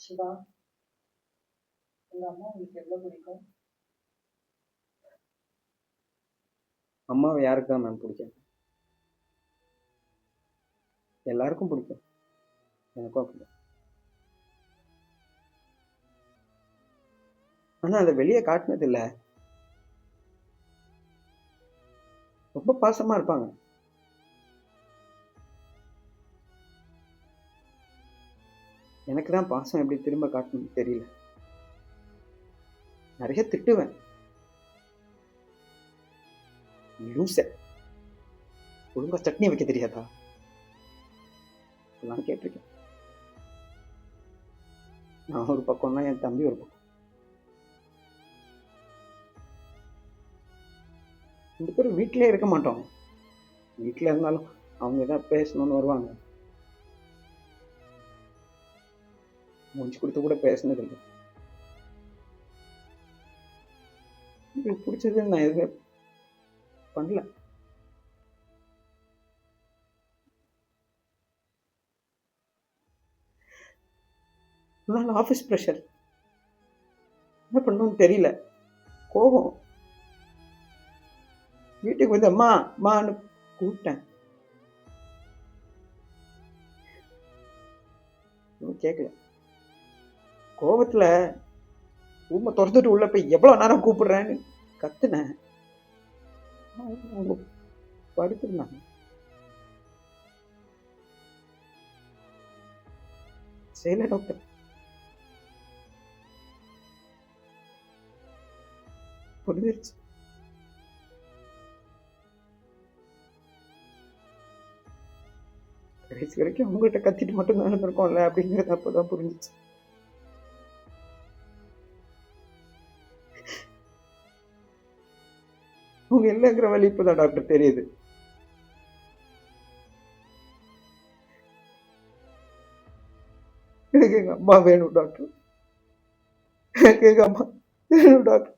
சிவா, உங்க அம்மா உங்களுக்கு எவ்வளவு பிடிக்கும்? அம்மாவை யாருக்கு தான் மேம் பிடிக்கும்? எல்லாருக்கும் பிடிக்கும், எனக்கும் பிடிக்கும். ஆனா அதை வெளியே காட்டினது இல்ல. ரொம்ப பாசமா இருப்பாங்க. எனக்கு தான் பாசம் எப்படி திரும்ப காட்டணும்னு தெரியல. நிறைய திட்டுவேன். லூச, ஒழுங்கா சட்னி வைக்க தெரியாதா நான் கேட்டிருக்கேன். நான் ஒரு பக்கம்னா என் தம்பி ஒரு பக்கம். 2 பேரும் வீட்டிலே இருக்க மாட்டோம். வீட்டில் இருந்தாலும் அவங்க ஏதாவது பேசணும்னு வருவாங்க. மூஞ்சி கொடுத்து கூட பேசினது இல்லை. உங்களுக்கு பிடிச்சது நான் எதுவுமே பண்ணல. ஆஃபீஸ் ப்ரெஷர், என்ன பண்ணணும்னு தெரியல. கோபம். வீட்டுக்கு வந்து அம்மா அம்மான்னு கூப்பிட்டேன், கேட்கல. கோபத்துல ரூமை திறந்துட்டு உள்ள போய் எவ்வளவு நேரம் கூப்பிடுறேன்னு கத்துனேன். அவங்க படுத்திருந்தாங்க. செய்யல டாக்டர், புரிஞ்சிருச்சு. கடைசி வரைக்கும் அவங்ககிட்ட கத்திட்டு மட்டும் தான் இருந்திருக்கோம்ல அப்படிங்கிறது அப்பதான் புரிஞ்சிச்சு. அவங்க இல்லைங்கிற வழி இப்பதான் டாக்டர் தெரியுது. எனக்கு எங்க அம்மா வேணும் டாக்டர், எனக்கு எங்க அம்மா வேணும் டாக்டர்.